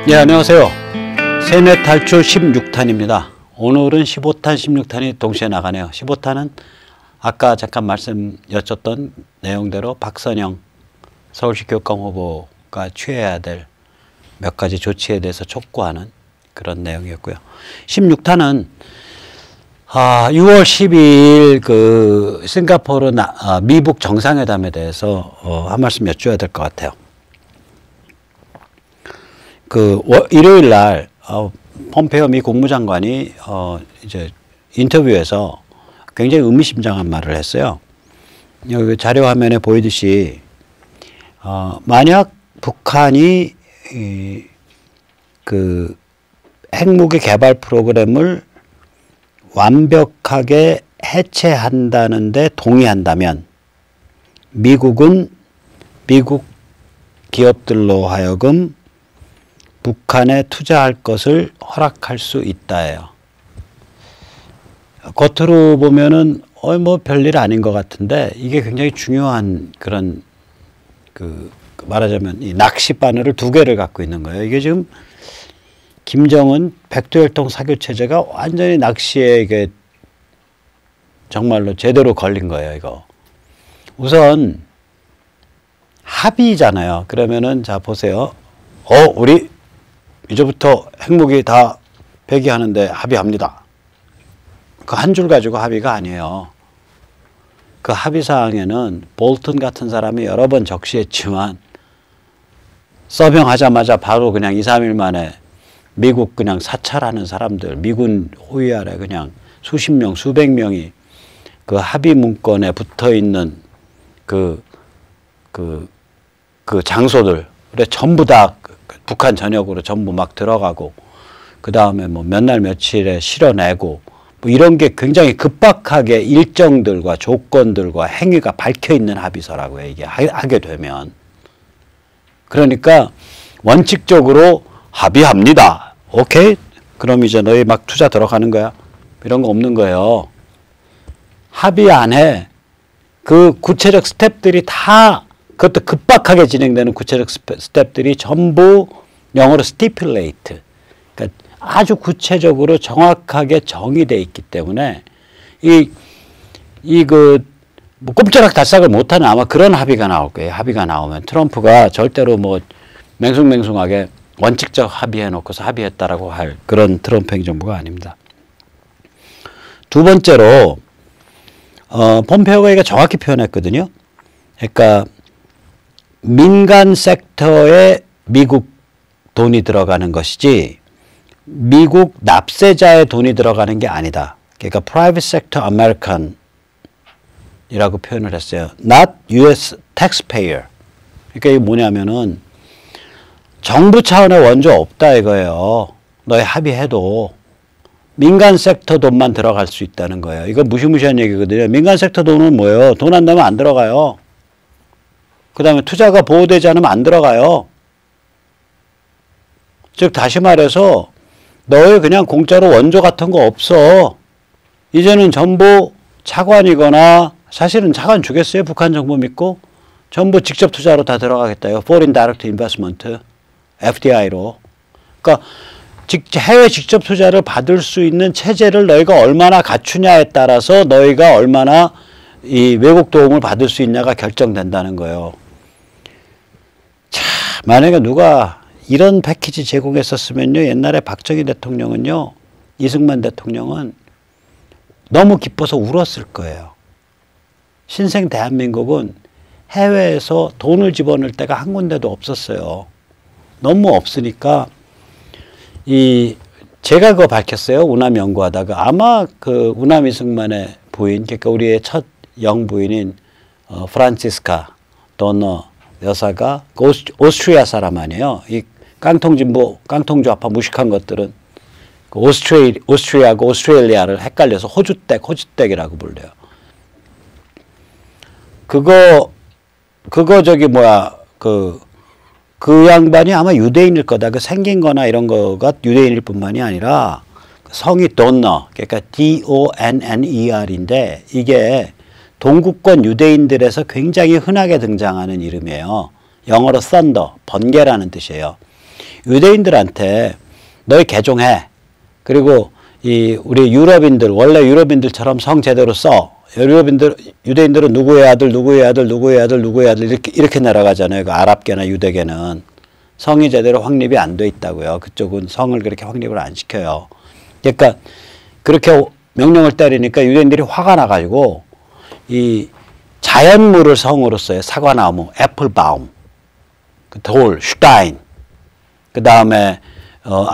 네, 안녕하세요. 세뇌 탈출 16탄입니다. 오늘은 15탄, 16탄이 동시에 나가네요. 15탄은 아까 잠깐 여쭸던 내용대로 박선영 서울시 교육감 후보가 취해야 될 몇 가지 조치에 대해서 촉구하는 그런 내용이었고요. 16탄은 6월 12일 그 싱가포르 미북 정상회담에 대해서 한 말씀 여쭈어야 될 것 같아요. 일요일 날 폼페이오 미 국무장관이 이제 인터뷰에서 굉장히 의미심장한 말을 했어요. 여기 자료 화면에 보이듯이 만약 북한이 그 핵무기 개발 프로그램을 완벽하게 해체한다는데 동의한다면 미국은 미국 기업들로 하여금 북한에 투자할 것을 허락할 수 있다예요. 겉으로 보면은 뭐 별일 아닌 것 같은데 이게 굉장히 중요한 그런 말하자면 이 낚시 바늘을 두 개를 갖고 있는 거예요. 이게 지금 김정은 백두혈통 사교 체제가 완전히 낚시에 이게 정말로 제대로 걸린 거예요. 이거 우선 합의잖아요. 그러면은 자 보세요. 우리 이제부터 핵무기 다 폐기하는데 합의합니다. 그 한 줄 가지고 합의가 아니에요. 그 합의사항에는 볼튼 같은 사람이 여러 번 적시했지만 서명하자마자 바로 그냥 2, 3일 만에 미국 그냥 사찰하는 사람들, 미군 호위 아래 그냥 수십 명, 수백 명이 그 합의 문건에 붙어 있는 그 장소들에 전부 다 북한 전역으로 전부 막 들어가고 그 다음에 뭐 몇 날 며칠에 실어내고 뭐 이런 게 굉장히 급박하게 일정들과 조건들과 행위가 밝혀 있는 합의서라고요. 이게 하게 되면. 그러니까 원칙적으로 합의합니다. 오케이? 그럼 이제 너희 막 투자 들어가는 거야? 이런 거 없는 거예요. 합의 안에 그 구체적 스텝들이 다 그것도 급박하게 진행되는 구체적 스텝들이 전부 영어로 stipulate. 그러니까 아주 구체적으로 정확하게 정의되어 있기 때문에 뭐 꼼짝락 달싹을 못하는 아마 그런 합의가 나올 거예요. 합의가 나오면 트럼프가 절대로 뭐 맹숭맹숭하게 원칙적 합의해 놓고서 합의했다라고 할 그런 트럼프 행정부가 아닙니다. 두 번째로 폼페이오가 이거 정확히 표현했거든요. 그러니까 민간 섹터에 미국 돈이 들어가는 것이지 미국 납세자의 돈이 들어가는 게 아니다. 그러니까 private sector American 이라고 표현을 했어요. Not US taxpayer. 그러니까 이게 뭐냐면은 정부 차원의 원조 없다 이거예요. 너희 합의해도 민간 섹터 돈만 들어갈 수 있다는 거예요. 이거 무시무시한 얘기거든요. 민간 섹터 돈은 뭐예요? 돈 안 내면 안 들어가요. 그 다음에 투자가 보호되지 않으면 안 들어가요. 즉 다시 말해서 너희 그냥 공짜로 원조 같은 거 없어. 이제는 전부 차관이거나 사실은 차관 주겠어요? 북한 정부 믿고? 전부 직접 투자로 다 들어가겠다요. Foreign Direct Investment, FDI로. 그러니까 해외 직접 투자를 받을 수 있는 체제를 너희가 얼마나 갖추냐에 따라서 너희가 얼마나 이 외국 도움을 받을 수 있냐가 결정된다는 거예요. 자, 만약에 누가 이런 패키지 제공했었으면요. 옛날에 박정희 대통령은요. 이승만 대통령은 너무 기뻐서 울었을 거예요. 신생 대한민국은 해외에서 돈을 집어넣을 때가 한 군데도 없었어요. 너무 없으니까 제가 그거 밝혔어요. 우남 연구하다가 아마 그 우남 이승만의 부인, 그러니까 우리의 첫 영부인인 프란치스카 도너 여사가 오스트리아 사람 아니에요. 이 깡통진보, 깡통좌파 무식한 것들은 오스트리아하고 오스트레일리아를 헷갈려서 호주댁이라고 불려요. 그거 그 양반이 아마 유대인일 거다. 그 생긴 거나 이런 거가 유대인일 뿐만이 아니라 성이 돈너, 그러니까 DONNER인데 이게 동구권 유대인들에서 굉장히 흔하게 등장하는 이름이에요. 영어로 thunder, 번개라는 뜻이에요. 유대인들한테 너희 개종해. 그리고 우리 유럽인들, 원래 유럽인들처럼 성 제대로 써. 유대인들은 누구의 아들, 누구의 아들, 누구의 아들, 누구의 아들 이렇게 내려가잖아요. 그 아랍계나 유대계는. 성이 제대로 확립이 안 돼 있다고요. 그쪽은 성을 그렇게 확립을 안 시켜요. 그러니까 그렇게 명령을 때리니까 유대인들이 화가 나가지고 이 자연물을 성으로 써요. 사과나무, 애플바움, 그 돌, 슈타인, 그 다음에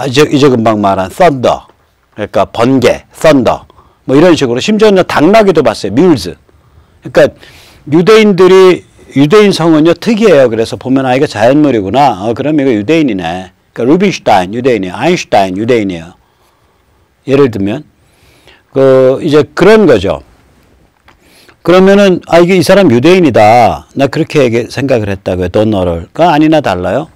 이제 금방 말한 썬더, 그러니까 번개, 썬더, 뭐 이런 식으로 심지어는 당나귀도 봤어요. 뮬즈. 그러니까 유대인 성은요 특이해요. 그래서 보면 이거 자연물이구나. 그럼 이거 유대인이네. 그러니까 루빈슈타인 유대인이에요. 아인슈타인 유대인이에요. 예를 들면 이제 그런 거죠. 그러면은 이게 이 사람 유대인이다. 나 그렇게 생각을 했다고요. 돈너를. 아니나 달라요.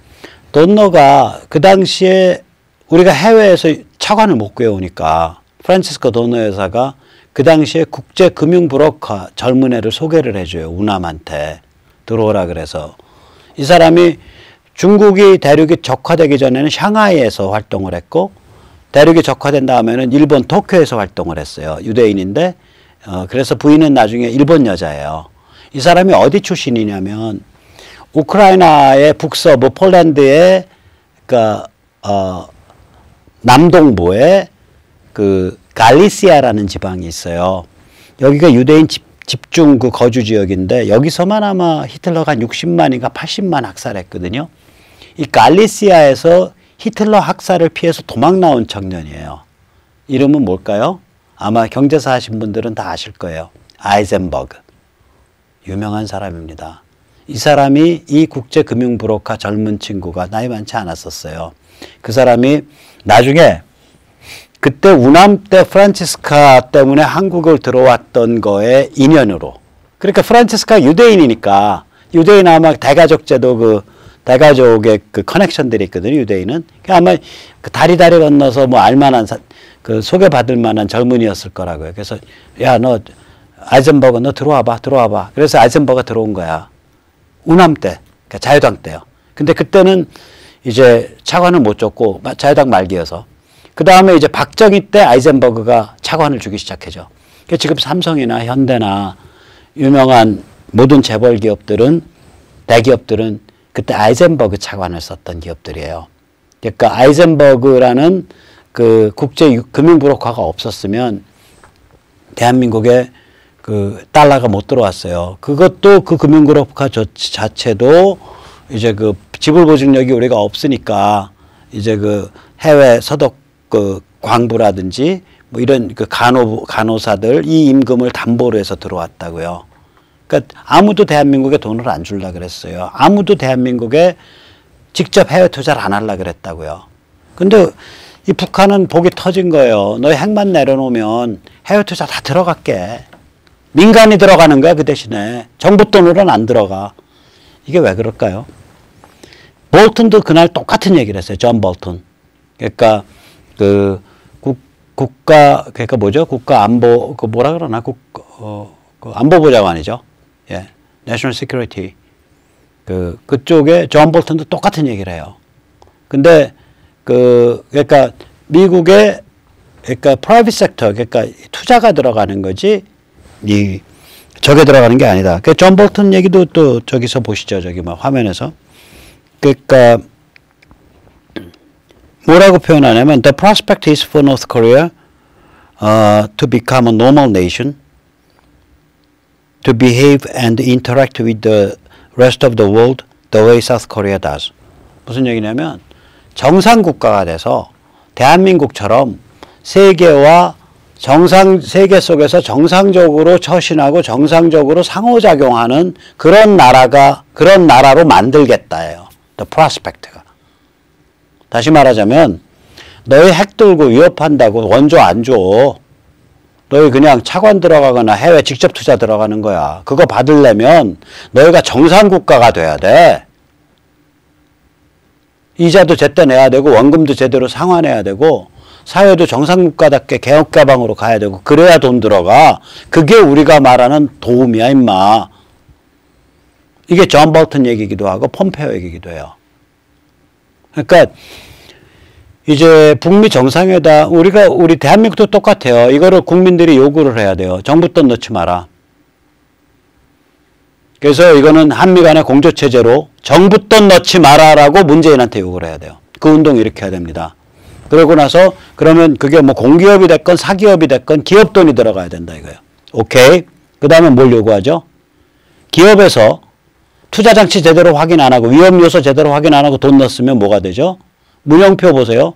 돈너가 그 당시에 우리가 해외에서 차관을 못 구해오니까 프란치스코 돈너 여사가 그 당시에 국제금융브로커 젊은 애를 소개를 해줘요. 우남한테 들어오라 그래서. 이 사람이 중국이 대륙이 적화되기 전에는 샹하이에서 활동을 했고 대륙이 적화된 다음에는 일본 도쿄에서 활동을 했어요. 유대인인데 그래서 부인은 나중에 일본 여자예요. 이 사람이 어디 출신이냐면 우크라이나의 북서부 폴란드의 남동부에 그 갈리시아라는 지방이 있어요. 여기가 유대인 집중 그 거주 지역인데 여기서만 아마 히틀러가 한 60만인가 80만 학살했거든요. 이 갈리시아에서 히틀러 학살을 피해서 도망 나온 청년이에요. 이름은 뭘까요? 아마 경제사 하신 분들은 다 아실 거예요. 아이젠버그. 유명한 사람입니다. 이 사람이 이 국제금융브로커 젊은 친구가 나이 많지 않았었어요. 그 사람이 나중에 그때 우남 때 프란치스카 때문에 한국을 들어왔던 거에 인연으로. 그러니까 프란치스카 유대인이니까 유대인 아마 대가족 제도 대가족의 그 커넥션들이 있거든요. 유대인은. 아마 그 다리 건너서 뭐 알만한 소개받을 만한 젊은이였을 거라고요. 그래서 야, 너 아이젠버그 너 들어와봐. 그래서 아이젠버그가 들어온 거야. 우남 때, 그러니까 자유당 때요. 근데 그때는 이제 차관을 못 줬고 자유당 말기여서. 그 다음에 이제 박정희 때 아이젠버그가 차관을 주기 시작해죠. 그러니까 지금 삼성이나 현대나 유명한 모든 재벌 기업들은 대기업들은 그때 아이젠버그 차관을 썼던 기업들이에요. 그러니까 아이젠버그라는 그 국제 금융브로커가 없었으면 대한민국에 그 달러가 못 들어왔어요. 그것도 그 금융브로커 자체도 이제 그 지불 보증력이 우리가 없으니까 이제 그 해외 서독 그 광부라든지 뭐 이런 그 간호사들 이 임금을 담보로 해서 들어왔다고요. 그러니까 아무도 대한민국에 돈을 안 줄라 그랬어요. 아무도 대한민국에 직접 해외 투자를 안 하려 그랬다고요. 근데 이 북한은 복이 터진 거예요. 너희 핵만 내려놓으면 해외 투자 다 들어갈게. 민간이 들어가는 거야 그 대신에. 정부 돈으로는 안 들어가. 이게 왜 그럴까요? 볼튼도 그날 똑같은 얘기를 했어요. 존 볼튼. 그러니까 그 그러니까 뭐죠? 국가 안보 뭐라 그러나 그 안보부 장관이죠. 예, National Security. 그쪽에 존 볼튼도 똑같은 얘기를 해요. 근데 그러니까 미국의 그러니까 프라이빗 섹터 그러니까 투자가 들어가는 거지 저게 들어가는 게 아니다. 그 존 볼튼 얘기도 또 저기서 보시죠. 저기 막 화면에서. 그러니까 뭐라고 표현하냐면 The prospect is for North Korea to become a normal nation, to behave and interact with the rest of the world the way South Korea does. 무슨 얘기냐면 정상 국가가 돼서 대한민국처럼 세계 속에서 정상적으로 처신하고 정상적으로 상호작용하는 그런 나라로 만들겠다예요. The prospect가. 다시 말하자면 너희 핵 들고 위협한다고 원조 안 줘. 너희 그냥 차관 들어가거나 해외 직접 투자 들어가는 거야. 그거 받으려면 너희가 정상국가가 돼야 돼. 이자도 제때 내야 되고 원금도 제대로 상환해야 되고 사회도 정상국가답게 개혁개방으로 가야 되고 그래야 돈 들어가. 그게 우리가 말하는 도움이야 임마. 이게 존 볼튼 얘기기도 하고 폼페오 얘기기도 해요. 그러니까 이제 북미 정상회담 우리 대한민국도 똑같아요. 이거를 국민들이 요구를 해야 돼요. 정부 돈 넣지 마라. 그래서 이거는 한미 간의 공조체제로 정부 돈 넣지 마라라고 문재인한테 요구를 해야 돼요. 그 운동 일으켜야 됩니다. 그러고 나서 그러면 그게 뭐 공기업이 됐건 사기업이 됐건 기업 돈이 들어가야 된다 이거예요. 오케이. 그 다음에 뭘 요구하죠? 기업에서 투자장치 제대로 확인 안 하고 위험요소 제대로 확인 안 하고 돈 넣었으면 뭐가 되죠? 문영표 보세요.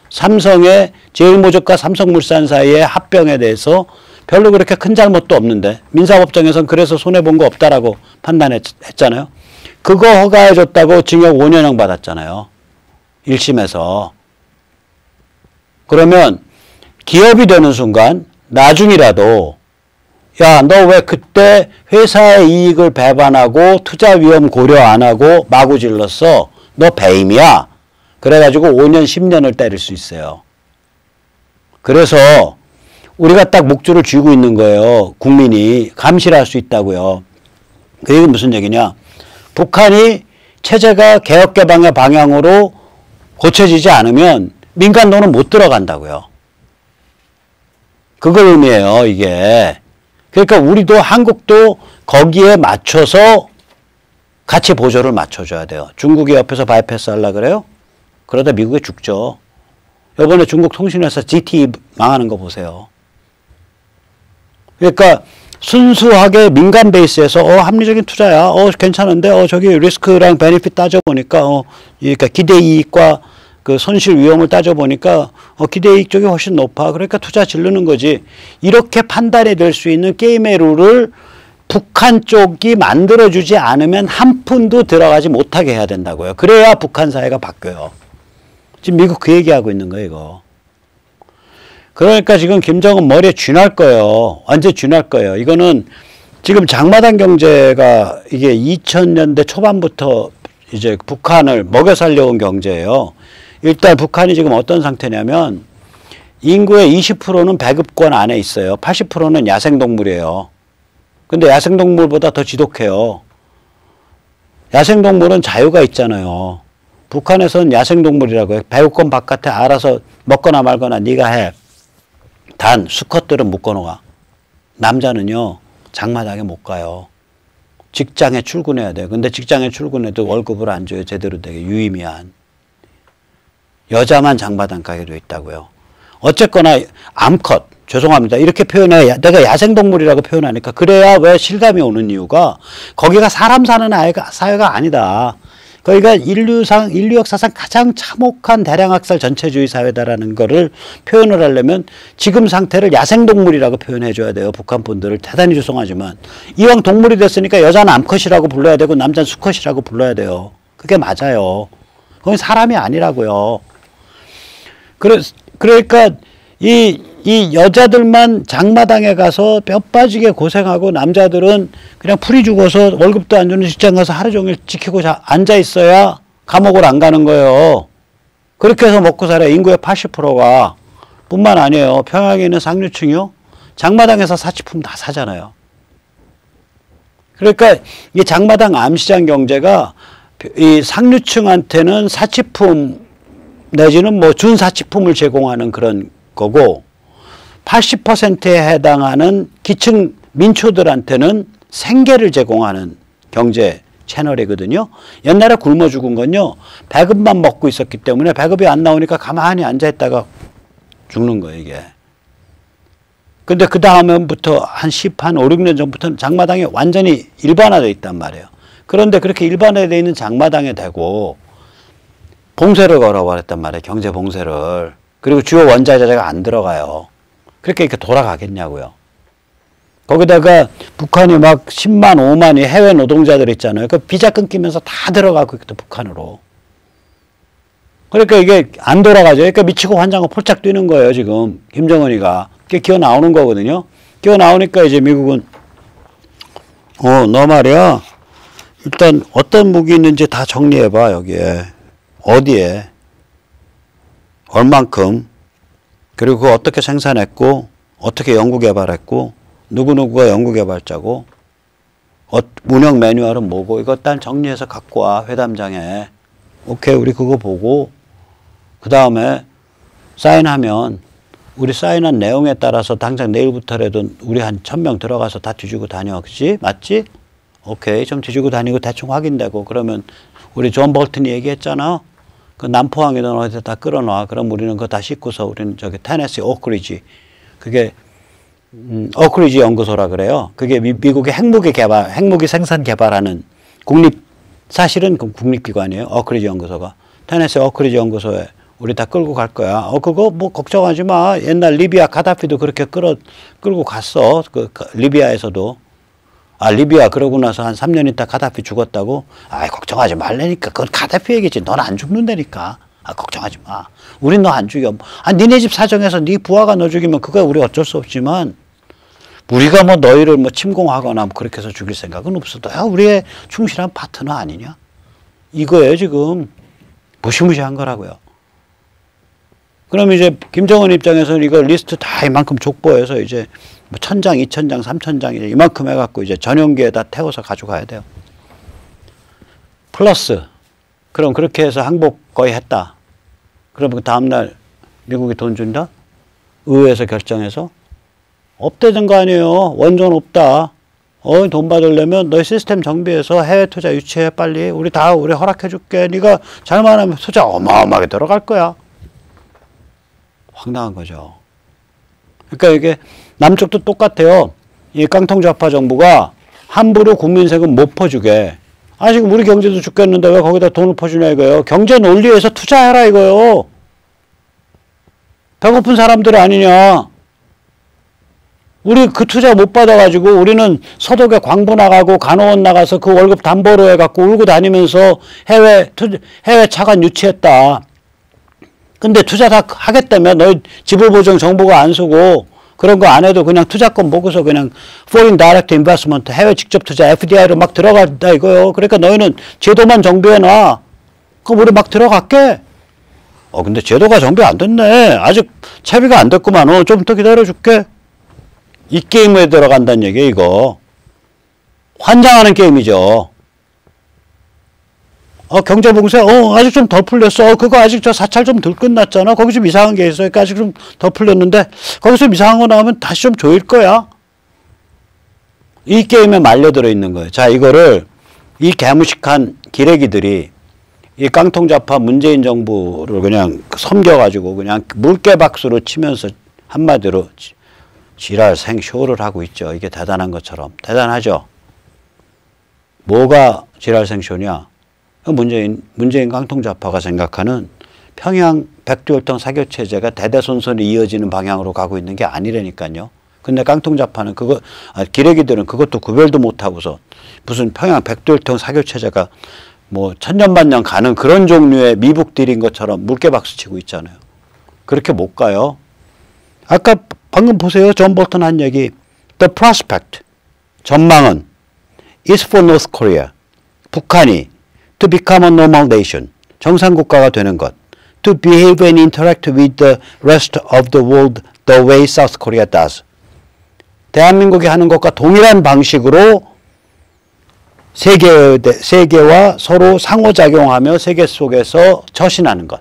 삼성의 제일모직과 삼성물산 사이의 합병에 대해서 별로 그렇게 큰 잘못도 없는데 민사법정에서는 그래서 손해본 거 없다라고 판단했잖아요. 그거 허가해줬다고 징역 5년형 받았잖아요. 1심에서. 그러면 기업이 되는 순간 나중이라도 야, 너 왜 그때 회사의 이익을 배반하고 투자 위험 고려 안 하고 마구 질렀어? 너 배임이야. 그래가지고 5년, 10년을 때릴 수 있어요. 그래서 우리가 딱 목줄을 쥐고 있는 거예요. 국민이 감시를 할 수 있다고요. 그 얘기는 무슨 얘기냐. 북한이 체제가 개혁개방의 방향으로 고쳐지지 않으면 민간 돈은 못 들어간다고요. 그걸 의미해요, 이게. 그러니까 우리도 한국도 거기에 맞춰서 같이 보조를 맞춰줘야 돼요. 중국이 옆에서 바이패스 하려고 그래요? 그러다 미국에 죽죠. 이번에 중국 통신회사 GT 망하는 거 보세요. 그러니까 순수하게 민간 베이스에서 합리적인 투자야. 괜찮은데 저기 리스크랑 베네핏 따져보니까 그러니까 기대이익과 그 손실 위험을 따져보니까 기대이익 쪽이 훨씬 높아. 그러니까 투자 지르는 거지. 이렇게 판단이 될 수 있는 게임의 룰을 북한 쪽이 만들어주지 않으면 한 푼도 들어가지 못하게 해야 된다고요. 그래야 북한 사회가 바뀌어요. 지금 미국 그 얘기하고 있는 거예요, 이거. 그러니까 지금 김정은 머리에 쥐날 거예요. 완전 쥐날 거예요. 이거는 지금 장마당 경제가 이게 2000년대 초반부터 이제 북한을 먹여 살려온 경제예요. 일단 북한이 지금 어떤 상태냐면 인구의 20%는 배급권 안에 있어요. 80%는 야생동물이에요. 근데 야생동물보다 더 지독해요. 야생동물은 자유가 있잖아요. 북한에서는 야생동물이라고 해요. 배급권 바깥에 알아서 먹거나 말거나 네가 해. 단 수컷들은 못 건너가. 남자는요 장마당에 못 가요. 직장에 출근해야 돼요. 근데 직장에 출근해도 월급을 안 줘요. 제대로 되게 유의미한. 여자만 장마당 가게 돼 있다고요. 어쨌거나 암컷 죄송합니다. 이렇게 표현해. 내가 야생동물이라고 표현하니까 그래야 왜 실감이 오는 이유가 거기가 사람 사는 사회가 아니다. 거기가 인류 역사상 가장 참혹한 대량학살 전체주의 사회다라는 거를 표현을 하려면 지금 상태를 야생동물이라고 표현해 줘야 돼요. 북한 분들을 대단히 죄송하지만 이왕 동물이 됐으니까 여자는 암컷이라고 불러야 되고 남자는 수컷이라고 불러야 돼요. 그게 맞아요. 그건 사람이 아니라고요. 그러니까 이 여자들만 장마당에 가서 뼈 빠지게 고생하고 남자들은 그냥 풀이 죽어서 월급도 안 주는 직장 가서 하루 종일 지키고 앉아 있어야 감옥을 안 가는 거예요. 그렇게 해서 먹고 살아요. 인구의 80%가. 뿐만 아니에요. 평양에 있는 상류층이요. 장마당에서 사치품 다 사잖아요. 그러니까 이 장마당 암시장 경제가 이 상류층한테는 사치품 내지는 뭐 준사치품을 제공하는 그런 거고 80%에 해당하는 기층 민초들한테는 생계를 제공하는 경제 채널이거든요. 옛날에 굶어 죽은 건요. 배급만 먹고 있었기 때문에 배급이 안 나오니까 가만히 앉아있다가 죽는 거예요. 이게. 근데 그 다음부터 한 5, 6년 전부터는 장마당이 완전히 일반화되어 있단 말이에요. 그런데 그렇게 일반화되어 있는 장마당에 대고 봉쇄를 걸어버렸단 말이에요. 경제 봉쇄를. 그리고 주요 원자재가 안 들어가요. 그렇게 이렇게 돌아가겠냐고요. 거기다가 북한이 막 10만, 5만이 해외 노동자들 있잖아요. 그 비자 끊기면서 다 들어가고 있거든, 북한으로. 그러니까 이게 안 돌아가죠. 그러니까 미치고 환장하고 폴짝 뛰는 거예요, 지금. 김정은이가. 그게 기어 나오는 거거든요. 기어 나오니까 이제 미국은, 너 말이야. 일단 어떤 무기 있는지 다 정리해봐, 여기에. 어디에. 얼만큼. 그리고 그거 어떻게 생산했고, 어떻게 연구개발했고, 누구누구가 연구개발자고, 운영 매뉴얼은 뭐고, 이거 딱 정리해서 갖고 와, 회담장에. 오케이, 우리 그거 보고 그 다음에 사인하면 우리 사인한 내용에 따라서 당장 내일부터라도 우리 한 1000명 들어가서 다 뒤지고 다녀. 그치? 맞지? 오케이. 좀 뒤지고 다니고 대충 확인되고 그러면 우리 존 볼튼이 얘기했잖아. 그 남포항이든 어디서 다 끌어놔. 그럼 우리는 그거 다 싣고서 우리는 저기 테네시 오크리지. 그게 오크리지 연구소라 그래요. 그게 미국의 핵무기 생산 개발하는 사실은 국립기관이에요. 오크리지 연구소가. 테네시 오크리지 연구소에 우리 다 끌고 갈 거야. 그거 뭐 걱정하지 마. 옛날 리비아 카다피도 그렇게 끌고 갔어. 리비아에서도. 리비아 그러고 나서 한 3년 있다 카다피 죽었다고? 걱정하지 말라니까. 그건 카다피 얘기지. 넌 안 죽는다니까. 걱정하지 마. 우린 너 안 죽여. 니네 집 사정에서 네 부하가 너 죽이면 그거 우리 어쩔 수 없지만 우리가 뭐 너희를 뭐 침공하거나 뭐 그렇게 해서 죽일 생각은 없어. 너야 우리의 충실한 파트너 아니냐? 이거예요, 지금. 무시무시한 거라고요. 그럼 이제 김정은 입장에서는 이거 리스트 다 이만큼 족보해서 이제 뭐 1000장, 2000장, 3000장 이제 이만큼 해갖고 이제 전용기에다 태워서 가져가야 돼요. 플러스 그럼 그렇게 해서 항복 거의 했다. 그러면 그 다음날 미국이 돈 준다? 의회에서 결정해서 없대는 거 아니에요. 원전 없다. 돈 받으려면 너희 시스템 정비해서 해외 투자 유치해 빨리. 우리 허락해 줄게. 네가 잘만 하면 투자 어마어마하게 들어갈 거야. 황당한 거죠. 그러니까 이게 남쪽도 똑같아요. 이 깡통좌파 정부가 함부로 국민 세금 못 퍼주게. 지금 우리 경제도 죽겠는데 왜 거기다 돈을 퍼주냐 이거예요. 경제 논리에서 투자해라 이거예요. 배고픈 사람들이 아니냐. 우리 그 투자 못 받아가지고 우리는 서독에 광부 나가고 간호원 나가서 그 월급 담보로 해갖고 울고 다니면서 해외 차관 유치했다. 근데 투자 다 하겠다면 너희 지불보증 정부가 안 쓰고 그런 거 안 해도 그냥 투자권 보고서 그냥 Foreign Direct Investment 해외 직접 투자 FDI로 막 들어간다 이거요. 그러니까 너희는 제도만 정비해놔. 그럼 우리 막 들어갈게. 근데 제도가 정비 안 됐네. 아직 채비가 안 됐구만. 좀 더 기다려줄게. 이 게임에 들어간다는 얘기예요, 이거. 환장하는 게임이죠. 경제봉쇄, 아직 좀 덜 풀렸어. 그거 아직 저 사찰 좀 덜 끝났잖아. 거기 좀 이상한 게 있어. 그러니까 아직 좀 더 풀렸는데, 거기서 이상한 거 나오면 다시 좀 조일 거야. 이 게임에 말려들어 있는 거예요. 자, 이거를, 이 개무식한 기레기들이, 이 깡통좌파 문재인 정부를 그냥 섬겨가지고, 그냥 물개박수로 치면서 한마디로 지랄 생쇼를 하고 있죠. 이게 대단한 것처럼. 대단하죠? 뭐가 지랄 생쇼냐? 문재인 깡통좌파가 생각하는 평양 백두혈통 사교체제가 대대손손이 이어지는 방향으로 가고 있는 게 아니라니까요. 근데 깡통좌파는 기레기들은 그것도 구별도 못하고서 무슨 평양 백두혈통 사교체제가 뭐 천년만년 가는 그런 종류의 미북들인 것처럼 물개박수 치고 있잖아요. 그렇게 못 가요. 아까 방금 보세요. 존 볼턴 한 얘기. The prospect. 전망은 is for North Korea. 북한이 to become a normal nation. 정상국가가 되는 것. To behave and interact with the rest of the world the way South Korea does. 대한민국이 하는 것과 동일한 방식으로 세계와 서로 상호작용하며 세계 속에서 처신하는 것.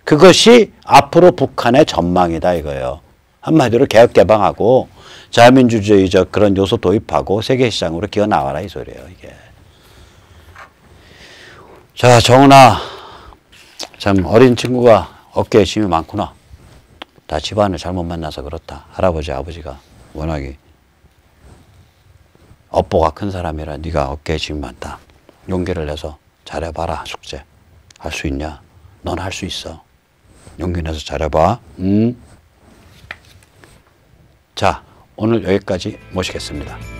그것이 앞으로 북한의 전망이다 이거예요. 한마디로 개혁개방하고 자유민주주의적 그런 요소 도입하고 세계시장으로 기어나와라 이 소리예요. 이게. 자, 정은아, 참 어린 친구가 어깨에 짐이 많구나. 다 집안을 잘못 만나서 그렇다. 할아버지, 아버지가 워낙에 업보가 큰 사람이라 네가 어깨에 짐이 많다. 용기를 내서 잘해봐라. 숙제. 할 수 있냐? 넌 할 수 있어. 용기 내서 잘해봐. 자, 오늘 여기까지 모시겠습니다.